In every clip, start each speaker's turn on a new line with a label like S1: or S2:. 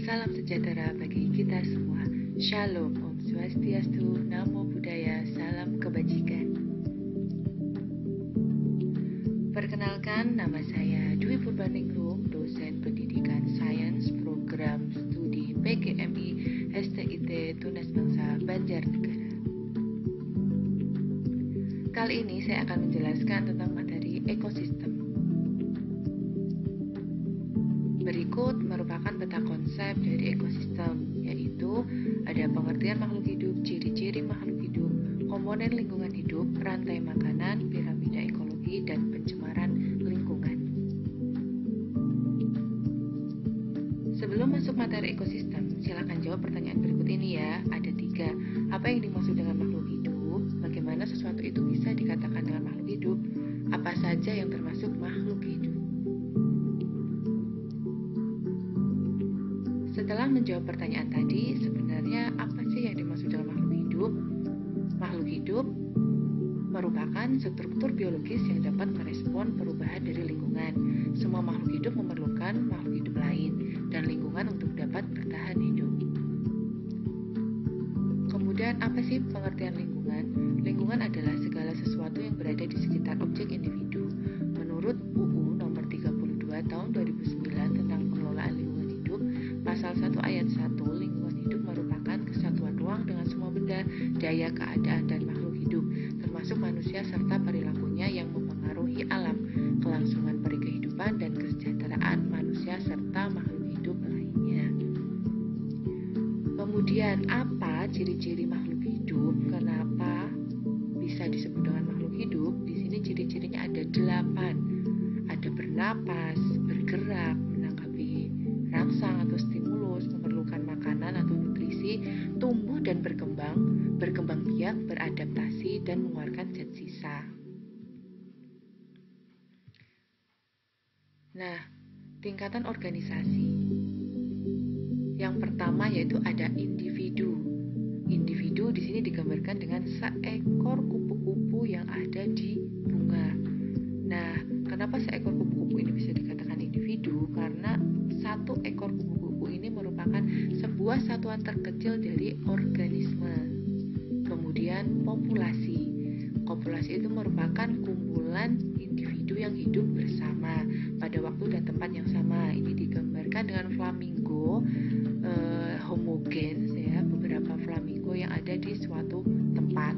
S1: Salam sejahtera bagi kita semua. Shalom, Om Swastiastu, Namo Buddhaya, Salam Kebajikan. Perkenalkan, nama saya Dwi Purbaningrum, dosen pendidikan sains program studi PGMI STIT Tunas Bangsa Banjarnegara. Kali ini saya akan menjelaskan tentang materi ekosistem. Berikut merupakan peta konsep dari ekosistem, yaitu ada pengertian makhluk hidup, ciri-ciri makhluk hidup, komponen lingkungan hidup, rantai makanan, piramida ekologi, dan pencemaran lingkungan. Sebelum masuk materi ekosistem, silakan jawab pertanyaan berikut ini ya. Ada 3. Apa yang dimaksud dengan makhluk hidup? Bagaimana sesuatu itu bisa dikatakan dengan makhluk hidup? Apa saja yang termasuk makhluk hidup? Setelah menjawab pertanyaan tadi, sebenarnya apa sih yang dimaksud dengan makhluk hidup? Makhluk hidup merupakan struktur biologis yang dapat merespon perubahan dari lingkungan. Semua makhluk hidup memerlukan makhluk hidup lain dan lingkungan untuk dapat bertahan hidup. Kemudian, apa sih pengertian lingkungan? Lingkungan adalah segala sesuatu yang berada di sekitar objek individu. Menurut UU nomor 32 tahun 2009 tentang pengelolaan lingkungan hidup, Pasal 1 ayat 1, lingkungan hidup merupakan kesatuan ruang dengan semua benda, daya, keadaan, dan makhluk hidup, termasuk manusia serta perilakunya yang mempengaruhi alam, kelangsungan peri kehidupan, dan kesejahteraan manusia serta makhluk hidup lainnya. Kemudian, apa ciri-ciri makhluk hidup? Kenapa bisa disebut dengan makhluk hidup? Di sini ciri-cirinya ada 8. Ada bernapas, bergerak, menangkapi rangsang atau stimulus, memerlukan makanan atau nutrisi, tumbuh dan berkembang biak, beradaptasi, dan mengeluarkan zat sisa. Nah, tingkatan organisasi. Yang pertama yaitu ada individu. Individu di sini digambarkan dengan seekor kupu-kupu yang ada di bunga. Nah, kenapa seekor kupu-kupu ini bisa dikatakan individu? Karena satu ekor kupu-kupu ini merupakan sebuah satuan terkecil dari organisme. Kemudian populasi. Populasi itu merupakan kumpulan individu yang hidup bersama pada waktu dan tempat yang sama. Ini digambarkan dengan flamingo homogen, ya, beberapa flamingo yang ada di suatu tempat.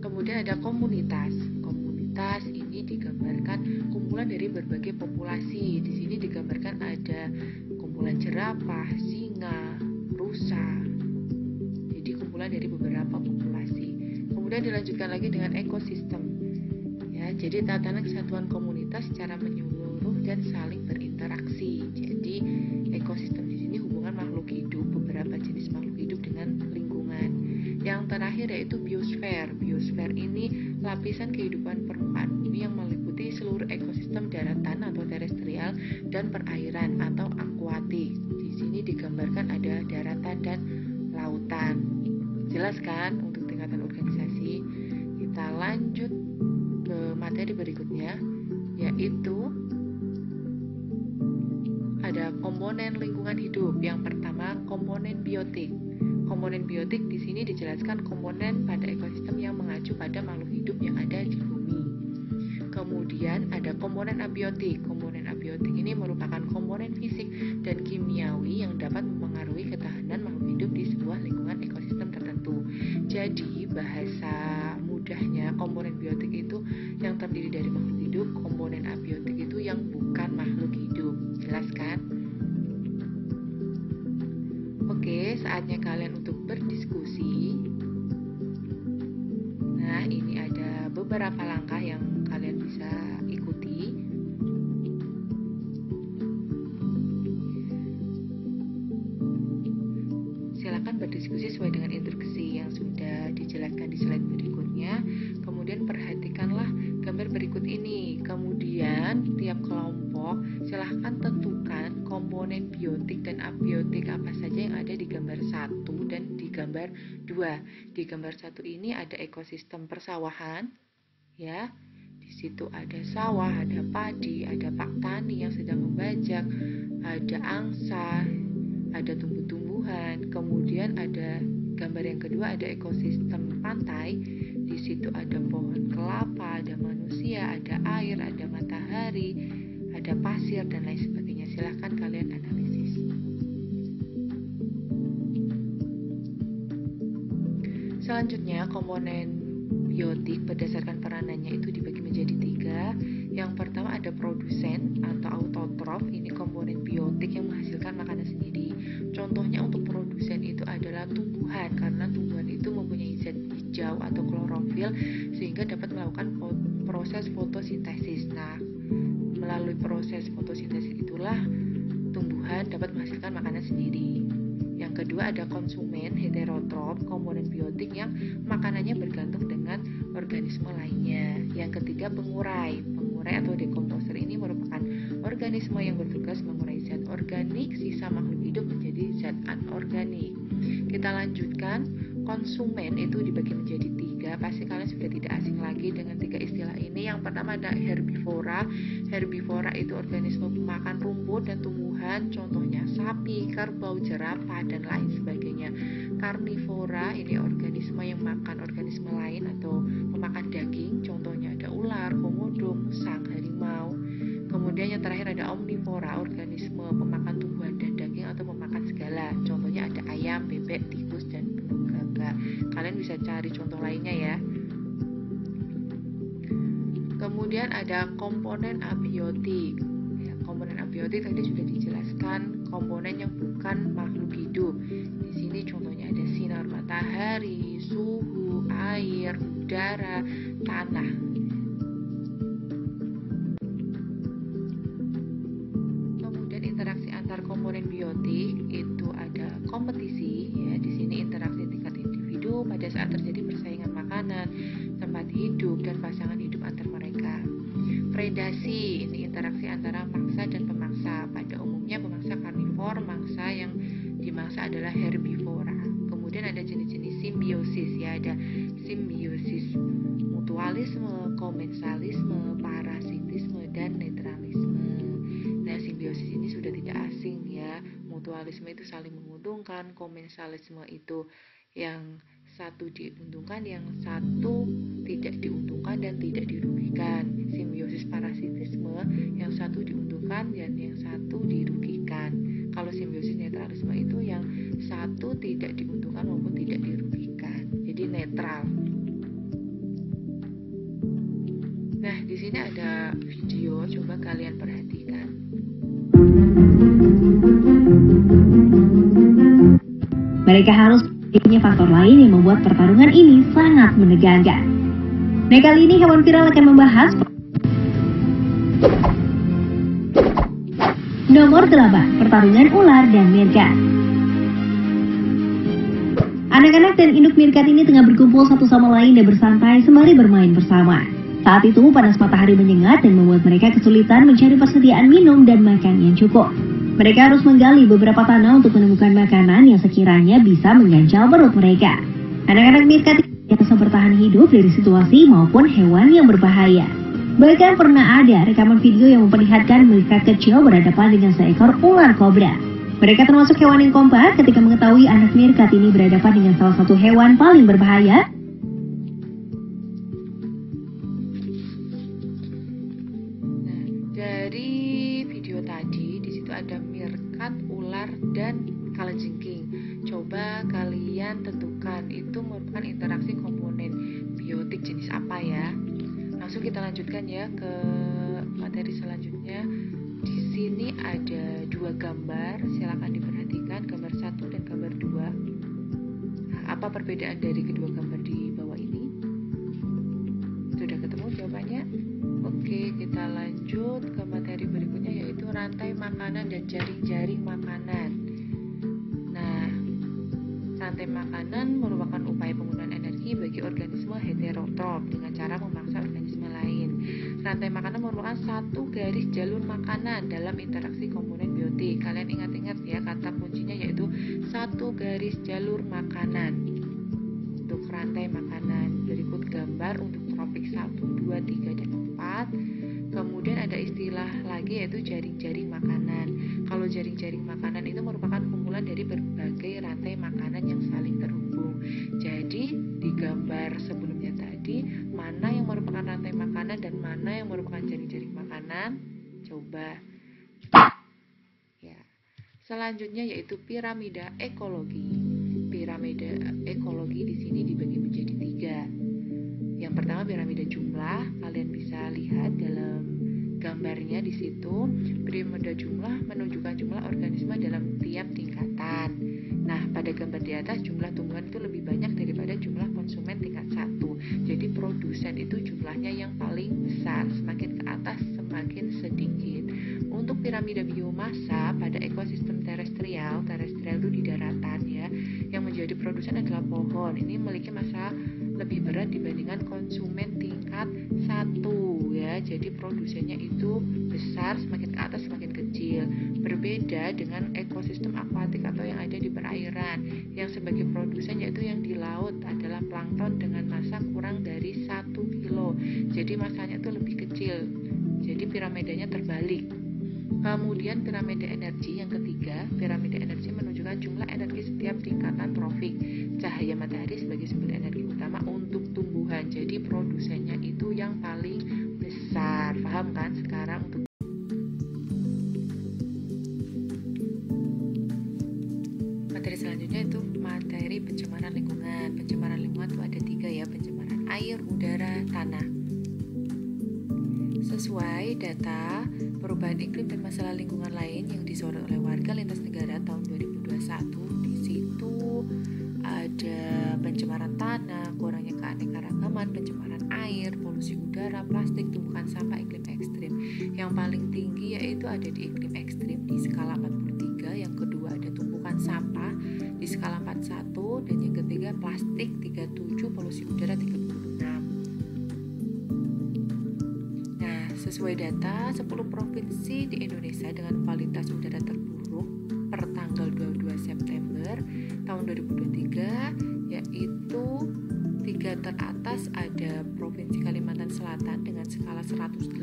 S1: Kemudian ada komunitas. Komunitas ini digambarkan kumpulan dari berbagai populasi. Di sini digambarkan ada kumpulan jerapah, singa, rusa. Jadi kumpulan dari beberapa populasi. Kemudian dilanjutkan lagi dengan ekosistem. Ya, jadi tatanan kesatuan komunitas secara menyeluruh dan saling berinteraksi. Jadi ekosistem di sini hubungan makhluk hidup, beberapa jenis makhluk hidup dengan lingkungan. Yang terakhir yaitu biosfer. Biosfer ini lapisan kehidupan permukaan bumi yang meliputi seluruh ekosistem daratan atau terestrial dan perairan atau akuatik. Di sini digambarkan ada daratan dan lautan. Jelas kan untuk tingkatan organisasi? Kita lanjut ke materi berikutnya, yaitu ada komponen lingkungan hidup. Yang pertama, komponen biotik. Komponen biotik di sini dijelaskan komponen pada ekosistem yang mengacu pada makhluk hidup yang ada di bumi. Kemudian ada komponen abiotik. Komponen abiotik ini merupakan komponen fisik dan kimiawi yang dapat mempengaruhi ketahanan makhluk hidup di sebuah lingkungan ekosistem tertentu. Jadi bahasa mudahnya, komponen biotik itu yang terdiri dari makhluk hidup, komponen abiotik itu yang bukan makhluk hidup. Jelas kan? Oke, saatnya kalian untuk berdiskusi. Nah, ini ada beberapa langkah yang kalian bisa ikuti. Silakan berdiskusi sesuai dengan instruksi yang sudah dijelaskan di slide berikutnya. Kemudian perhatikanlah gambar berikut ini. Kemudian tiap kelompok silahkan tentukan komponen biotik dan abiotik apa saja yang ada di gambar 1 dan di gambar 2. Di gambar 1 ini ada ekosistem persawahan, ya. Di situ ada sawah, ada padi, ada pak tani yang sedang membajak, ada angsa, ada tumbuh-tumbuhan, kemudian ada gambar yang kedua ada ekosistem pantai. Di situ ada pohon kelapa, ada manusia, ada air, ada matahari, ada pasir dan lain sebagainya. Silahkan kalian analisis. Selanjutnya, komponen biotik berdasarkan peranannya itu dibagi menjadi 3. Yang pertama ada produsen atau autotrof. Ini komponen biotik yang menghasilkan makanan sendiri. Contohnya untuk produsen itu adalah tumbuhan, karena tumbuhan itu mempunyai zat hijau atau klorofil sehingga dapat melakukan proses fotosintesis. Nah, melalui proses fotosintesis itulah tumbuhan dapat menghasilkan makanan sendiri. Yang kedua ada konsumen heterotrof, komponen biotik yang makanannya bergantung dengan organisme lainnya. Yang ketiga pengurai. Pengurai atau dekomposer ini merupakan organisme yang bertugas mengurai zat organik sisa makhluk hidup menjadi zat anorganik. Kita lanjutkan, konsumen itu dibagi menjadi 3. Pasti kalian sudah tidak asing lagi dengan 3 istilah ini. Yang pertama ada herbivora. Herbivora itu organisme pemakan rumput dan tumbuhan, contohnya sapi, kerbau, jerapah dan lain sebagainya. Karnivora ini organisme yang makan organisme lain atau pemakan daging, contohnya ada ular, komodo, musang, harimau. Kemudian yang terakhir ada omnivora, organisme pemakan tumbuhan dan daging atau pemakan segala, contohnya ada ayam, bebek, tikus dan burung gagak. Kalian bisa cari contoh lainnya ya. Kemudian ada komponen abiotik. Komponen abiotik tadi sudah dijelaskan, komponen yang bukan makhluk hidup. Di sini contohnya ada sinar matahari, suhu, air, udara, tanah. Kemudian interaksi antar komponen biotik itu ada kompetisi. Ya, di sini interaksi tingkat individu pada saat terjadi persaingan makanan, tempat hidup dan pasangan hidup antar mereka. Predasi, ini interaksi antara mangsa dan pemangsa. Pada umumnya pemangsa karnivor, mangsa yang dimangsa adalah herbivora. Kemudian ada jenis-jenis simbiosis, ya ada simbiosis mutualisme, komensalisme, parasitisme dan netralisme. Nah, simbiosis ini sudah tidak asing ya. Mutualisme itu saling menguntungkan, komensalisme itu yang satu diuntungkan, yang satu tidak diuntungkan dan tidak dirugikan. Simbiosis parasitisme, yang satu diuntungkan dan yang satu dirugikan. Kalau simbiosis netralisme itu yang satu tidak diuntungkan maupun tidak dirugikan. Jadi netral. Nah, di sini ada video, coba kalian perhatikan.
S2: Mereka harus punya faktor lain yang membuat pertarungan ini sangat menegangkan. Nah, kali ini Hewan Viral akan membahas nomor 8, pertarungan ular dan meerkat. Anak-anak dan induk meerkat ini tengah berkumpul satu sama lain dan bersantai sembari bermain bersama. Saat itu panas matahari menyengat dan membuat mereka kesulitan mencari persediaan minum dan makan yang cukup. Mereka harus menggali beberapa tanah untuk menemukan makanan yang sekiranya bisa mengganjal perut mereka. Anak-anak meerkat ini bisa bertahan hidup dari situasi maupun hewan yang berbahaya. Bahkan pernah ada rekaman video yang memperlihatkan meerkat kecil berhadapan dengan seekor ular kobra. Mereka termasuk hewan yang kompak ketika mengetahui anak meerkat ini berhadapan dengan salah satu hewan paling berbahaya.
S1: Nah, dari video tadi di situ ada meerkat, ular dan kalajengking. Coba kalian tentukan itu merupakan interaksi komponen biotik jenis apa ya. Langsung kita lanjutkan ya ke materi selanjutnya. Di sini ada 2 gambar, silakan diperhatikan, gambar 1 dan gambar 2. Nah, apa perbedaan dari kedua gambar di bawah ini? Sudah ketemu jawabannya? Oke, kita lanjut ke materi berikutnya, yaitu rantai makanan dan jaring-jaring makanan. Nah, rantai makanan merupakan upaya penggunaan energi bagi organisme heterotrof dengan cara memaksa organisme lain. Rantai makanan merupakan satu garis jalur makanan dalam interaksi komponen biotik. Kalian ingat-ingat ya, kata kuncinya yaitu satu garis jalur makanan untuk rantai makanan. Berikut gambar untuk tropik 1, 2, 3, dan 4. tempat. Kemudian ada istilah lagi yaitu jaring-jaring makanan. Kalau jaring-jaring makanan itu merupakan kumpulan dari berbagai rantai makanan yang saling terhubung. Jadi di gambar sebelumnya tadi, mana yang merupakan rantai makanan dan mana yang merupakan jaring-jaring makanan? Coba. Ya. Selanjutnya yaitu piramida ekologi. Piramida ekologi di sini dibagi menjadi 3. Yang pertama piramida jumlah, kalian bisa lihat dalam gambarnya di situ. Piramida jumlah menunjukkan jumlah organisme dalam tiap tingkatan. Nah, pada gambar di atas jumlah tumbuhan itu lebih banyak daripada jumlah konsumen tingkat 1. Jadi produsen itu jumlahnya yang paling besar, semakin ke atas semakin sedikit. Untuk piramida biomasa pada ekosistem terestrial itu di daratan ya, yang menjadi produsen adalah pohon. Ini memiliki massa lebih berat dibandingkan konsumen tingkat 1 ya. Jadi produsennya itu besar, semakin ke atas semakin kecil. Berbeda dengan ekosistem akuatik atau yang ada di perairan, yang sebagai produsen yaitu yang di laut adalah plankton dengan massa kurang dari 1 kilo. Jadi massanya itu lebih kecil. Jadi piramidanya terbalik. Kemudian piramida energi yang ketiga, piramida energi menunjukkan jumlah energi setiap tingkatan trofik. Cahaya matahari sebagai sumber energi utama untuk tumbuhan. Jadi produsennya itu yang paling besar. Paham kan sekarang? Untuk materi selanjutnya itu materi pencemaran lingkungan. Pencemaran lingkungan itu ada 3 ya, pencemaran air, udara, tanah. Sesuai data perubahan iklim dan masalah lingkungan lain yang disorot oleh warga lintas negara tahun 2021, di situ ada pencemaran tanah, kurangnya keanekaragaman, pencemaran air, polusi udara, plastik, tumbukan sampah, iklim ekstrim. Yang paling tinggi yaitu ada di iklim ekstrim di skala 43, yang kedua ada tumpukan sampah di skala 41, dan yang ketiga plastik 37, polusi udara 36. Sesuai data, 10 provinsi di Indonesia dengan kualitas udara terburuk per tanggal 22 September tahun 2023, yaitu 3 teratas ada Provinsi Kalimantan Selatan dengan skala 180,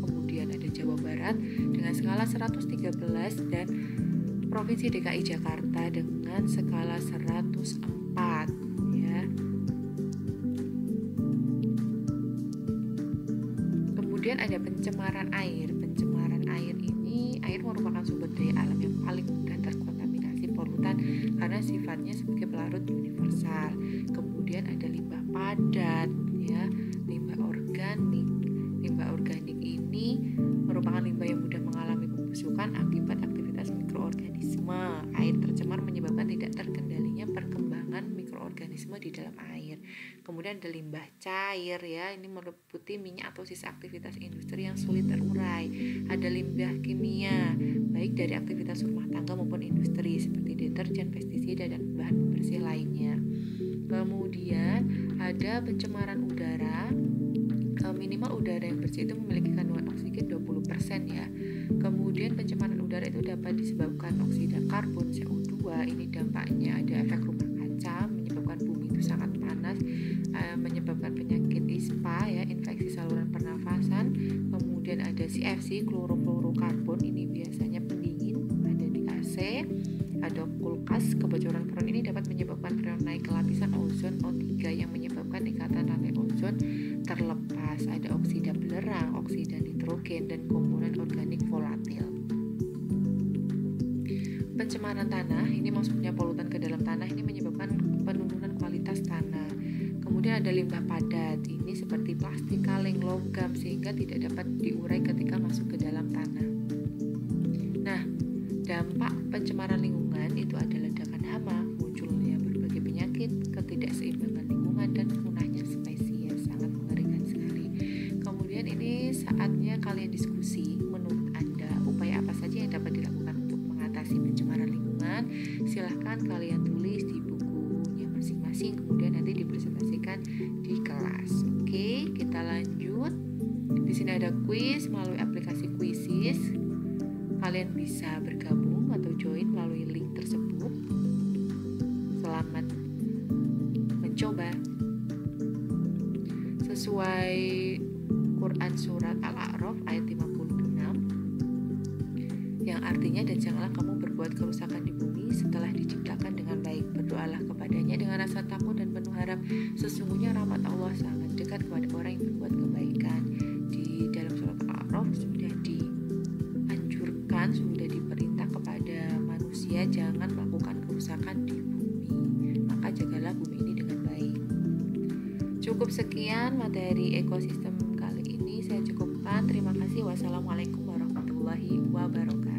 S1: kemudian ada Jawa Barat dengan skala 113, dan Provinsi DKI Jakarta dengan skala 104 ya. Kemudian ada pencemaran air. Pencemaran air ini, air merupakan sumber daya alam yang paling mudah terkontaminasi polutan karena sifatnya sebagai pelarut universal. Kemudian ada limbah padat ya, limbah organik. Limbah organik ini merupakan limbah yang mudah mengalami pembusukan akibat aktivitas mikroorganisme. Air tercemar menyebabkan tidak terkendalinya perkembangan mikroorganisme di dalam air. Kemudian ada limbah cair ya, ini meliputi minyak atau sisa aktivitas industri yang sulit terurai. Ada limbah kimia, baik dari aktivitas rumah tangga maupun industri seperti deterjen, pestisida, dan bahan pembersih lainnya. Kemudian ada pencemaran udara. Minimal udara yang bersih itu memiliki kandungan oksigen 20% ya. Kemudian pencemaran udara itu dapat disebabkan oksida karbon, CO2. Ini dampaknya ada efek rumah kaca, menyebabkan bumi itu sangat panas, menyebabkan penyakit ISPA ya, infeksi saluran pernafasan. Kemudian ada CFC, klorofluorokarbon, ini biasanya pendingin, ada di AC. Ada kulkas. Kebocoran freon ini dapat menyebabkan freon naik ke lapisan ozon O3 yang menyebabkan ikatan rantai ozon terlepas. Ada oksida belerang, oksida nitrogen, dan komponen organik volatil. Pencemaran tanah, ini maksudnya polutan ke dalam tanah, ini menyebabkan penurunan kualitas tanah. Kemudian ada limbah padat, ini seperti plastik, kaleng, logam, sehingga tidak dapat diurai ketika masuk ke dalam tanah. Nah, dampak pencemaran lingkungan itu ada ledakan hama, munculnya berbagai penyakit, ketidakseimbangan lingkungan, dan punahnya spesies. Sangat mengerikan sekali. Kemudian ini saatnya kalian diskusi, menurut Anda upaya apa saja yang dapat dilakukan untuk mengatasi pencemaran lingkungan. Silahkan kalian tulis di bukunya masing-masing, kemudian nanti dipresentasikan di kelas. Oke, kita lanjut. Di sini ada kuis melalui aplikasi Quizzes. Kalian bisa bergabung atau join melalui link tersebut. Selamat mencoba. Sesuai Quran surat Al-A'raf ayat 56 yang artinya, dan janganlah kamu berbuat kerusakan di bumi setelah diciptakan dengan baik. Berdoalah kepadanya dengan rasa takut dan penuh harap. Sesungguhnya rahmat Allah sangat dekat kepada orang yang berbuat kebaikan. Di dalam surat Al-A'raf sudah dianjurkan, sudah diperintah kepada manusia jangan melakukan kerusakan di bumi. Maka jagalah bumi ini dengan baik. Cukup sekian materi ekosistem kali ini saya cukupkan. Terima kasih. Wassalamualaikum warahmatullahi wabarakatuh.